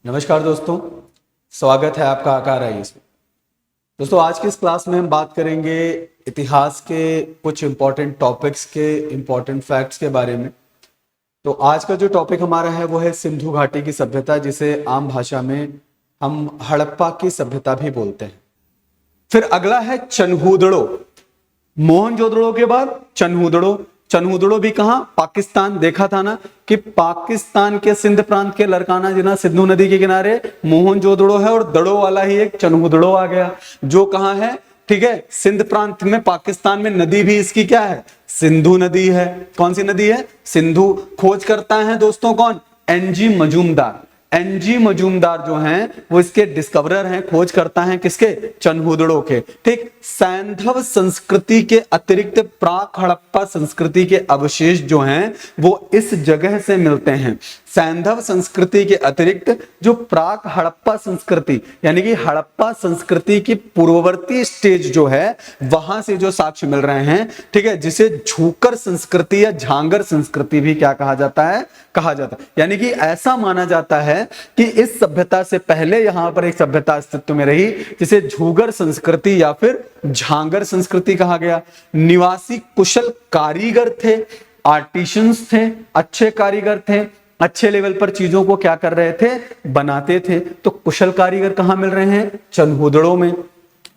नमस्कार दोस्तों, स्वागत है आपका आकार आईएएस में। दोस्तों, आज की इस क्लास में हम बात करेंगे इतिहास के कुछ इंपॉर्टेंट टॉपिक्स के इंपॉर्टेंट फैक्ट्स के बारे में। तो आज का जो टॉपिक हमारा है वो है सिंधु घाटी की सभ्यता, जिसे आम भाषा में हम हड़प्पा की सभ्यता भी बोलते हैं। फिर अगला है चनहूदड़ो। मोहनजोदड़ो के बाद चनहूदड़ो। चनहूदड़ो भी कहां? पाकिस्तान। देखा था ना कि पाकिस्तान के सिंध प्रांत के लड़काना जिला सिंधु नदी के किनारे मोहनजोदड़ो है और दड़ो वाला ही एक चनहूदड़ो आ गया, जो कहां है? ठीक है, सिंध प्रांत में, पाकिस्तान में। नदी भी इसकी क्या है? सिंधु नदी है। कौन सी नदी है? सिंधु। खोज करता है दोस्तों कौन? एनजी मजूमदार। एनजी मजूमदार जो हैं वो इसके डिस्कवरर हैं, खोज करता है किसके? चनहूदड़ो के। ठीक। सैंधव संस्कृति के अतिरिक्त प्राक हड़प्पा संस्कृति के अवशेष जो हैं वो इस जगह से मिलते हैं। सैंधव संस्कृति के अतिरिक्त जो प्राक हड़प्पा संस्कृति यानी कि हड़प्पा संस्कृति की पूर्ववर्ती स्टेज जो है वहां से जो साक्ष्य मिल रहे हैं, ठीक है, जिसे झूकर संस्कृति या झांगर संस्कृति भी क्या कहा जाता है? कहा जाता है। यानी कि ऐसा माना जाता है कि इस सभ्यता से पहले यहां पर एक सभ्यता अस्तित्व में रही जिसे झूगर संस्कृति या फिर झांगर संस्कृति कहा गया। निवासी कुशल कारीगर थे, आर्टिशियंस थे, अच्छे कारीगर थे, अच्छे लेवल पर चीजों को क्या कर रहे थे? बनाते थे। तो कुशल कारीगर कहां मिल रहे हैं? चनहूदड़ो में।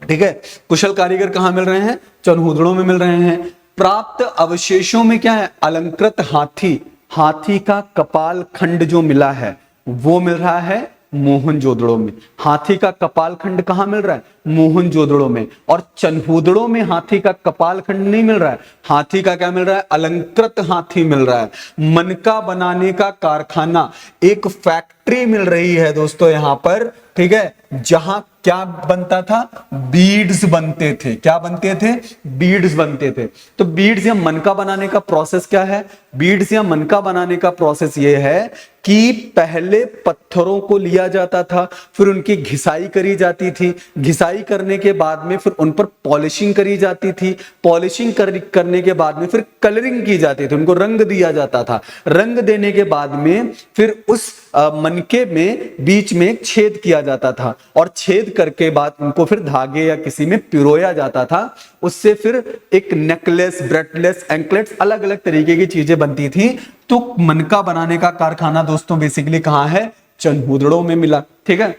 ठीक है, कुशल कारीगर कहां मिल रहे हैं? चनहूदड़ो में मिल रहे हैं। प्राप्त अवशेषों में क्या है? अलंकृत हाथी, हाथी का कपाल खंड जो मिला है वो मिल रहा है मोहनजोदड़ो में। हाथी का कपाल खंड कहां मिल रहा है? मोहनजोदड़ो में। और चनहूदड़ो में हाथी का कपाल खंड नहीं मिल रहा है, हाथी का क्या मिल रहा है? अलंकृत हाथी मिल रहा है। मनका बनाने का कारखाना, एक फैक्ट्री मिल रही है दोस्तों यहां पर, ठीक है, जहां क्या बनता था? बीड्स बनते थे। क्या बनते थे? बीड्स बनते थे। तो बीड्स या मनका बनाने का प्रोसेस क्या है? बीड्स या मनका बनाने का प्रोसेस यह है कि पहले पत्थरों को लिया जाता था, फिर उनकी घिसाई करी जाती थी, घिसाई करने के बाद में फिर उन पर पॉलिशिंग करी जाती थी, पॉलिशिंग करने के बाद में फिर कलरिंग की जाती थी, उनको रंग दिया जाता था। रंग देने के बाद में फिर उस मनके में बीच में एक छेद किया जाता था और छेद करके बाद उनको फिर धागे या किसी में पिरोया जाता था। उससे फिर एक नेकलेस, ब्रेसलेट्स, एंकलेट्स, अलग अलग तरीके की चीजें बनती थी। तो मनका बनाने का कारखाना दोस्तों बेसिकली कहां है? चनहूदड़ो में मिला। ठीक है,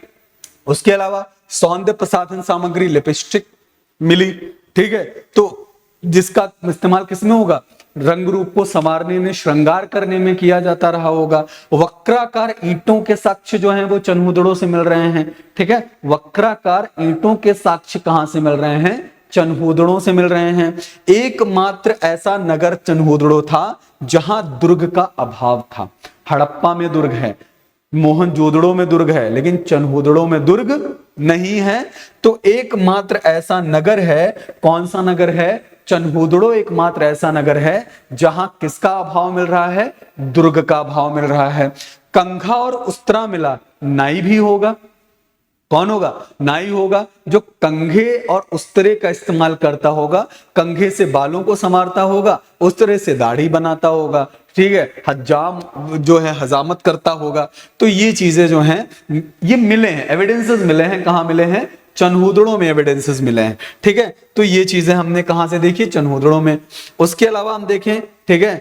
उसके अलावा सौंदर्य प्रसाधन सामग्री, लिपस्टिक मिली। ठीक है, तो जिसका इस्तेमाल किसमें होगा? रंग रूप को संवारने में, श्रृंगार करने में किया जाता रहा होगा। वक्राकार ईंटों के साक्ष्य जो हैं वो चनहूदड़ो से मिल रहे हैं। ठीक है, वक्राकार ईंटों के साक्ष्य कहां से मिल रहे हैं? चनहूदड़ो से मिल रहे हैं। एकमात्र ऐसा नगर चनहूदड़ो था जहां दुर्ग का अभाव था। हड़प्पा में दुर्ग है, मोहनजोदड़ो में दुर्ग है, लेकिन चनहूदड़ो में दुर्ग नहीं है। तो एकमात्र ऐसा नगर है, कौन सा नगर है? चनहूदड़ो एकमात्र ऐसा नगर है जहां किसका अभाव मिल रहा है? दुर्ग का अभाव मिल रहा है। कंघा और उस्तरा मिला, नाई भी होगा। कौन होगा? नाई होगा, जो कंघे और उस्तरे का इस्तेमाल करता होगा। कंघे से बालों को संवारता होगा, उस्तरे से दाढ़ी बनाता होगा। ठीक है, हजाम जो है हजामत करता होगा। तो ये चीजें जो हैं ये मिले हैं, एविडेंसेस मिले हैं। कहां मिले हैं? चनहूदड़ो में एविडेंसेस मिले हैं। ठीक है, तो ये चीजें हमने कहां से देखी? चनहूदड़ो में। उसके अलावा हम देखें, ठीक है,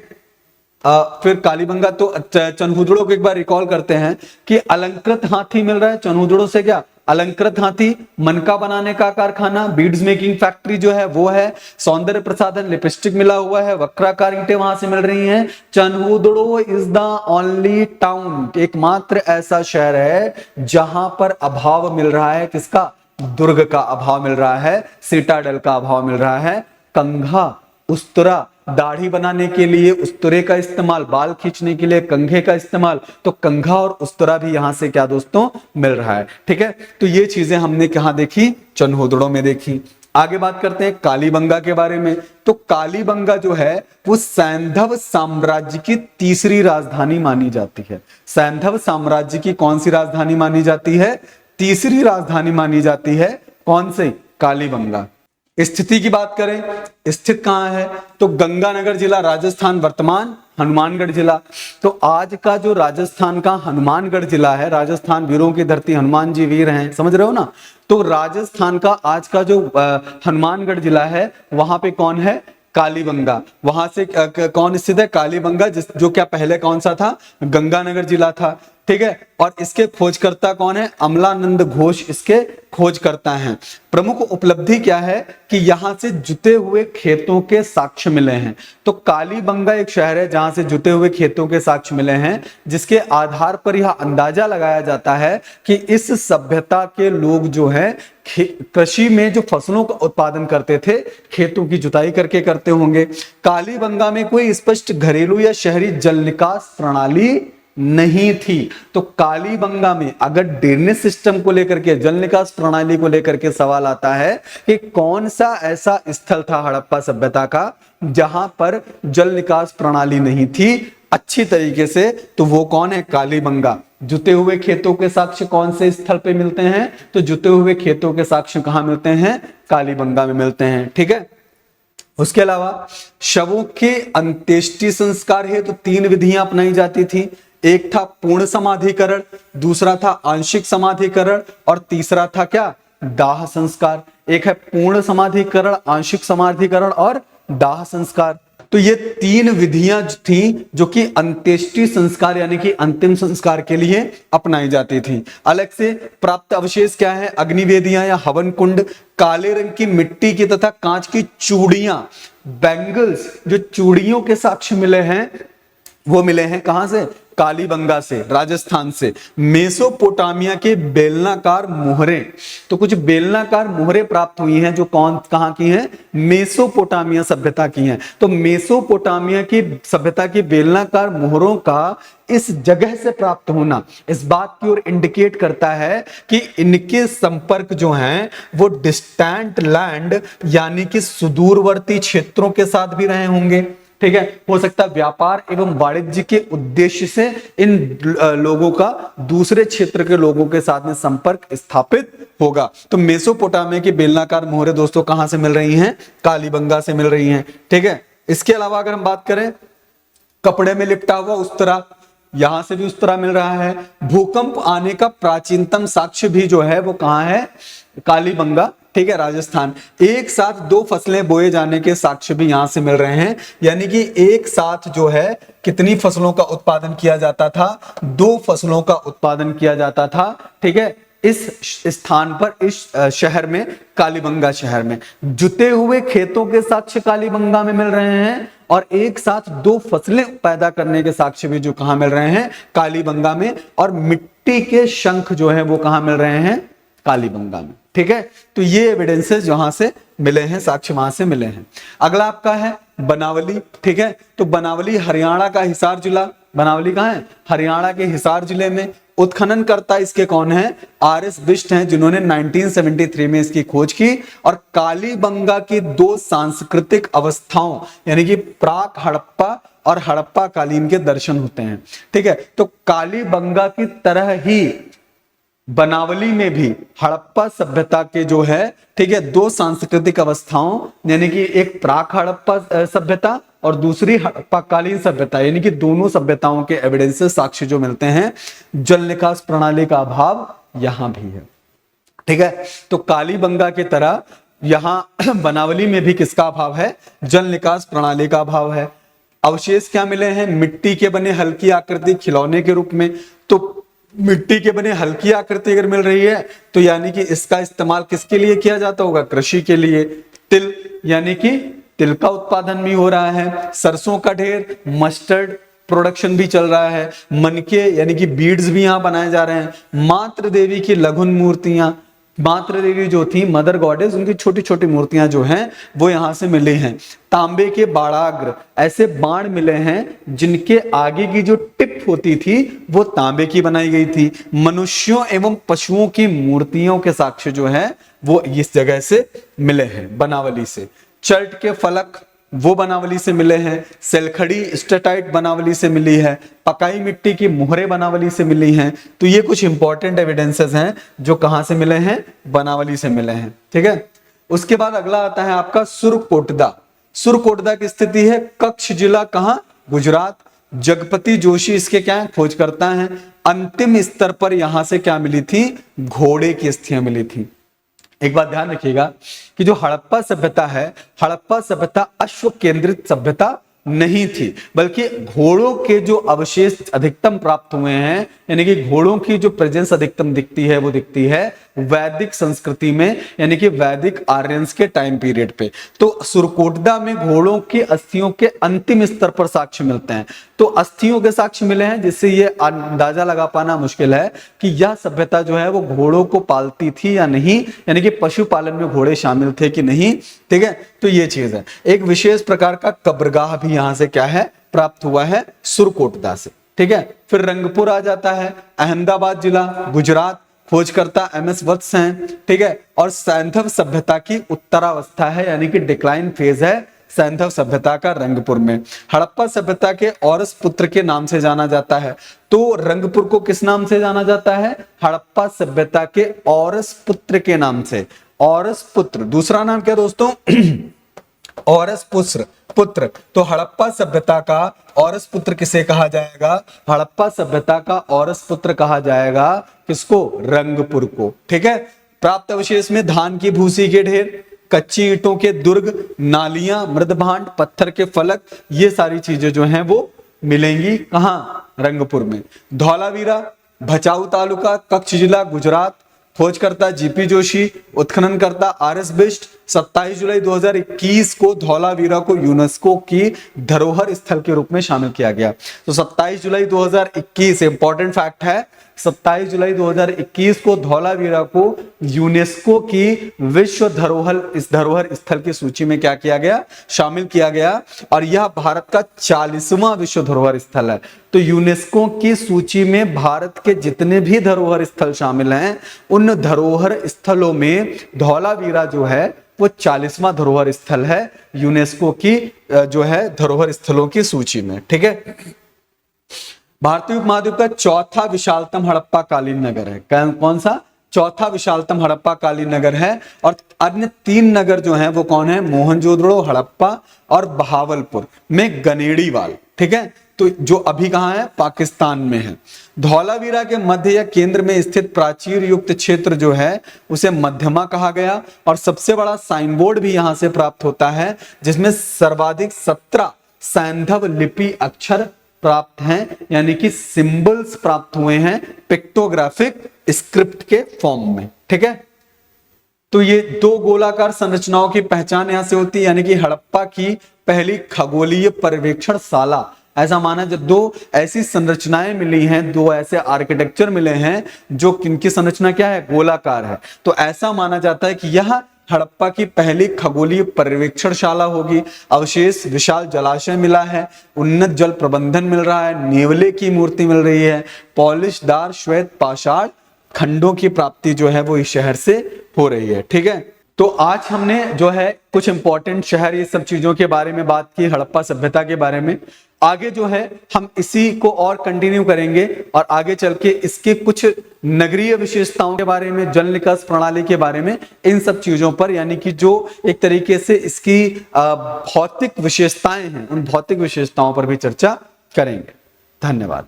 फिर कालीबंगा। तो चनहूदड़ो को एक बार रिकॉल करते हैं कि अलंकृत हाथी मिल रहा है चनहूदड़ो से। क्या? अलंकृत हाथी, मनका बनाने का कारखाना, बीड्स मेकिंग फैक्ट्री जो है वो है, सौंदर्य प्रसाधन, लिपस्टिक मिला हुआ है, वक्राकार ईंटें वहां से मिल रही हैं। चनहूदड़ो इज द ओनली टाउन, एकमात्र ऐसा शहर है जहां पर अभाव मिल रहा है। किसका? दुर्ग का अभाव मिल रहा है, सिटाडेल का अभाव मिल रहा है। कंघा, उस्तरा, दाढ़ी बनाने के लिए उस्तरे का इस्तेमाल, बाल खींचने के लिए कंघे का इस्तेमाल, तो कंघा और उस्तरा भी यहां से क्या दोस्तों मिल रहा है। ठीक है, तो ये चीजें हमने कहां देखी? चनहूदड़ो में देखी। आगे बात करते हैं कालीबंगा के बारे में। तो कालीबंगा जो है वो सैंधव साम्राज्य की तीसरी राजधानी मानी जाती है। सैंधव साम्राज्य की कौन सी राजधानी मानी जाती है? तीसरी राजधानी मानी जाती है। कौन सी? कालीबंगा। स्थिति की बात करें, स्थित कहाँ है तो गंगानगर जिला राजस्थान, वर्तमान हनुमानगढ़ जिला। तो आज का जो राजस्थान का हनुमानगढ़ जिला है, राजस्थान वीरों की धरती, हनुमान जी वीर हैं, समझ रहे हो ना। तो राजस्थान का आज का जो हनुमानगढ़ जिला है वहां पे कौन है, कालीबंगा। वहां से कौन स्थित है, कालीबंगा, जो क्या पहले कौन सा था, गंगानगर जिला था। ठीक है, और इसके खोजकर्ता कौन है, अमलानंद घोष इसके खोजकर्ता हैं। प्रमुख उपलब्धि क्या है कि यहां से जुते हुए खेतों के साक्ष्य मिले हैं। तो कालीबंगा एक शहर है जहां से जुते हुए खेतों के साक्ष्य मिले हैं, जिसके आधार पर यह अंदाजा लगाया जाता है कि इस सभ्यता के लोग जो है कृषि में जो फसलों का उत्पादन करते थे, खेतों की जुताई करके करते होंगे। कालीबंगा में कोई स्पष्ट घरेलू या शहरी जल निकास प्रणाली नहीं थी। तो कालीबंगा में अगर ड्रेनेज सिस्टम को लेकर के, जल निकास प्रणाली को लेकर के सवाल आता है कि कौन सा ऐसा स्थल था हड़प्पा सभ्यता का जहां पर जल निकास प्रणाली नहीं थी अच्छी तरीके से, तो वो कौन है, कालीबंगा। जुते हुए खेतों के साक्ष्य कौन से स्थल पे मिलते हैं, तो जुते हुए खेतों के साक्ष्य कहां मिलते हैं, कालीबंगा में मिलते हैं। ठीक है, उसके अलावा शवों के अंत्येष्टि संस्कार है तो 3 विधियां अपनाई जाती थी। एक था पूर्ण समाधिकरण, दूसरा था आंशिक समाधिकरण, और तीसरा था क्या, दाह संस्कार। एक है पूर्ण समाधिकरण, आंशिक समाधिकरण और दाह संस्कार। तो ये 3 विधियां थी जो कि अंत्येष्टि संस्कार यानी कि अंतिम संस्कार के लिए अपनाई जाती थी। अलग से प्राप्त अवशेष क्या है, अग्निवेदियां या हवन कुंड, काले रंग की मिट्टी की तथा कांच की चूड़ियां, बैंगल्स, जो चूड़ियों के साक्ष्य मिले हैं वो मिले हैं कहां से, कालीबंगा से, राजस्थान से। मेसोपोटामिया के बेलनाकार मोहरें, तो कुछ बेलनाकार मोहरें प्राप्त हुई हैं जो कहां की हैं, मेसोपोटामिया सभ्यता की हैं। तो मेसोपोटामिया की सभ्यता की बेलनाकार मोहरों का इस जगह से प्राप्त होना इस बात की ओर इंडिकेट करता है कि इनके संपर्क जो हैं वो डिस्टेंट लैंड यानी कि सुदूरवर्ती क्षेत्रों के साथ भी रहे होंगे। ठीक है, हो सकता है व्यापार एवं वाणिज्य के उद्देश्य से इन लोगों का दूसरे क्षेत्र के लोगों के साथ में संपर्क स्थापित होगा। तो मेसोपोटामिया की बेलनाकार मोहरें दोस्तों कहां से मिल रही हैं, कालीबंगा से मिल रही हैं। ठीक है, इसके अलावा अगर हम बात करें कपड़े में लिपटा हुआ उस्तरा, यहां से भी उस्तरा मिल रहा है। भूकंप आने का प्राचीनतम साक्ष्य भी जो है वो कहां है, कालीबंगा। ठीक है, राजस्थान। एक साथ 2 फसलें बोए जाने के साक्ष्य भी यहां से मिल रहे हैं, यानी कि एक साथ जो है कितनी फसलों का उत्पादन किया जाता था, 2 फसलों का उत्पादन किया जाता था। ठीक है, इस स्थान पर, इस शहर में, कालीबंगा शहर में जुते हुए खेतों के साक्ष्य कालीबंगा में मिल रहे हैं, और एक साथ 2 फसलें पैदा करने के साक्ष्य भी जो कहां मिल रहे हैं, कालीबंगा में। और मिट्टी के शंख जो है वो कहां मिल रहे हैं, कालीबंगा में। ठीक है, तो ये एविडेंसेस जहां से मिले हैं, साक्ष्य वहां से मिले हैं। अगला आपका है बनावली। ठीक है, तो बनावली हरियाणा का हिसार जिला, बनावली कहां है, हरियाणा के हिसार जिले में। उत्खननकर्ता इसके कौन है, RS बिष्ट हैं, जिन्होंने 1973 में इसकी खोज की। और कालीबंगा की 2 सांस्कृतिक अवस्थाओं यानी कि प्राक हड़प्पा और हड़प्पा कालीन के दर्शन होते हैं। ठीक है, तो कालीबंगा की तरह ही बनावली में भी हड़प्पा सभ्यता के जो है, ठीक है, 2 सांस्कृतिक अवस्थाओं यानी कि एक प्राक हड़प्पा सभ्यता और दूसरी हड़प्पाकालीन सभ्यता, यानी कि दोनों सभ्यताओं के एविडेंसेस, साक्ष्य जो मिलते हैं। जल निकास प्रणाली का अभाव यहां भी है। ठीक है, तो कालीबंगा की तरह यहां बनावली में भी किसका अभाव है, जल निकास प्रणाली का अभाव है। अवशेष क्या मिले हैं, मिट्टी के बने हल्की आकृति खिलौने के रूप में। तो मिट्टी के बने हल्की आकृति अगर मिल रही है तो यानी कि इसका इस्तेमाल किसके लिए किया जाता होगा, कृषि के लिए। तिल यानी कि तिल का उत्पादन भी हो रहा है। सरसों का ढेर, मस्टर्ड प्रोडक्शन भी चल रहा है। मनके यानी कि बीड्स भी यहां बनाए जा रहे हैं। मातृ देवी की लघुन मूर्तियां, मातृ देवी जो थी मदर गॉडेस, उनकी छोटी छोटी मूर्तियां जो हैं वो यहां से मिली हैं। तांबे के बाड़ाग्र, ऐसे बाण मिले हैं जिनके आगे की जो टिप होती थी वो तांबे की बनाई गई थी। मनुष्यों एवं पशुओं की मूर्तियों के साक्ष्य जो है वो इस जगह से मिले हैं, बनावली से। चर्ट के फलक वो बनावली से मिले हैं। सेलखड़ी स्टेटाइट बनावली से मिली है। पकाई मिट्टी की मुहरे बनावली से मिली हैं। तो ये कुछ इंपॉर्टेंट एविडेंसेस हैं जो कहां से मिले हैं, बनावली से मिले हैं। ठीक है, उसके बाद अगला आता है आपका सुरकोटदा। सुरकोटदा की स्थिति है कच्छ जिला, कहां, गुजरात। जगपति जोशी इसके क्या है, खोज करता है। अंतिम स्तर पर यहां से क्या मिली थी, घोड़े की अस्थियां मिली थी। एक बात ध्यान रखिएगा कि जो हड़प्पा सभ्यता है, हड़प्पा सभ्यता अश्व केंद्रित सभ्यता नहीं थी, बल्कि घोड़ों के जो अवशेष अधिकतम प्राप्त हुए हैं, यानी कि घोड़ों की जो प्रेजेंस अधिकतम दिखती है वो दिखती है वैदिक संस्कृति में, यानी कि वैदिक आर्यंस के टाइम पीरियड पे। तो सुरकोटदा में घोड़ों की अस्थियों के अंतिम स्तर पर साक्ष्य मिलते हैं। तो अस्थियों के साक्ष्य मिले हैं, जिससे ये अंदाजा लगा पाना मुश्किल है कि यह सभ्यता जो है वो घोड़ों को पालती थी या नहीं, यानी कि पशुपालन में घोड़े शामिल थे कि नहीं। ठीक है, तो ये चीज है। एक विशेष प्रकार का कब्रगाह भी यहां से क्या है, प्राप्त हुआ है सुरकोटदा से। ठीक है, फिर रंगपुर आ जाता है, अहमदाबाद जिला, गुजरात। खोजकर्ता एमएस वत्स हैं। ठीक है, और सैंधव सभ्यता की उत्तरावस्था है, यानी कि डिक्लाइन फेज है सैंधव सभ्यता का रंगपुर में। हड़प्पा सभ्यता के औरस पुत्र के नाम से जाना जाता है। तो रंगपुर को किस नाम से जाना जाता है, हड़प्पा सभ्यता के औरस पुत्र के नाम से। औरस पुत्र, दूसरा नाम क्या दोस्तों, औरस पुत्र। तो हड़प्पा सभ्यता का औरस पुत्र किसे कहा जाएगा, हड़प्पा सभ्यता का औरस पुत्र कहा जाएगा किसको, रंगपुर को। ठीक है, प्राप्त अवशेष में धान की भूसी के ढेर, कच्ची ईंटों के दुर्ग, नालियां, मृदभांड, पत्थर के फलक, ये सारी चीजें जो हैं वो मिलेंगी कहां, रंगपुर में। धौलावीरा, भचाऊ तालुका, कच्छ जिला, गुजरात। खोजकर्ता जीपी जोशी, उत्खननकर्ता आरएस बिष्ट। 27 जुलाई 2021 को धौलावीरा को यूनेस्को की धरोहर स्थल के रूप में शामिल किया गया। तो 27 जुलाई 2021 इंपॉर्टेंट फैक्ट है, 27 जुलाई 2021 को धौलावीरा को यूनेस्को की विश्व धरोहर स्थल की सूची में क्या किया गया, शामिल किया गया। और यह भारत का 40वां विश्व धरोहर स्थल है। तो यूनेस्को की सूची में भारत के जितने भी धरोहर स्थल शामिल हैं, उन धरोहर स्थलों में धौलावीरा जो है वो 40वां धरोहर स्थल है यूनेस्को की जो है धरोहर स्थलों की सूची में। ठीक है, भारतीय उपमहाद्वीप का चौथा विशालतम हड़प्पा कालीन नगर है। कौन सा, चौथा विशालतम हड़प्पा कालीन नगर है। और अन्य 3 नगर जो हैं वो कौन है, मोहनजोदड़ो, हड़प्पा और बहावलपुर में गनेड़ीवाल। ठीक है, तो जो अभी कहां है, पाकिस्तान में है। धौलावीरा के मध्य या केंद्र में स्थित प्राचीर युक्त क्षेत्र जो है उसे मध्यमा कहा गया। और सबसे बड़ा साइन बोर्ड भी यहां से प्राप्त होता है, जिसमें सर्वाधिक 17 सैंधव लिपि अक्षर प्राप्त हैं, यानी कि सिंबल्स प्राप्त हुए हैं पिक्टोग्राफिक स्क्रिप्ट के फॉर्म में। ठीक है, तो ये 2 गोलाकार संरचनाओं की पहचान यहां से होती है, यानी कि हड़प्पा की पहली खगोलीय पर्यवेक्षणशाला। ऐसा माना जब 2 ऐसी संरचनाएं मिली हैं, 2 ऐसे आर्किटेक्चर मिले हैं जो किनकी संरचना क्या है, गोलाकार है। तो ऐसा माना जाता है कि यह हड़प्पा की पहली खगोलीय पर्यवेक्षणशाला होगी। अवशेष विशाल जलाशय मिला है, उन्नत जल प्रबंधन मिल रहा है, नेवले की मूर्ति मिल रही है, पॉलिशदार श्वेत पाषाण खंडों की प्राप्ति जो है वो इस शहर से हो रही है। ठीक है, तो आज हमने जो है कुछ इंपॉर्टेंट शहर, ये सब चीजों के बारे में बात की, हड़प्पा सभ्यता के बारे में। आगे जो है हम इसी को और कंटिन्यू करेंगे और आगे चल के इसके कुछ नगरीय विशेषताओं के बारे में, जल निकास प्रणाली के बारे में, इन सब चीजों पर, यानी कि जो एक तरीके से इसकी भौतिक विशेषताएं हैं, उन भौतिक विशेषताओं पर भी चर्चा करेंगे। धन्यवाद।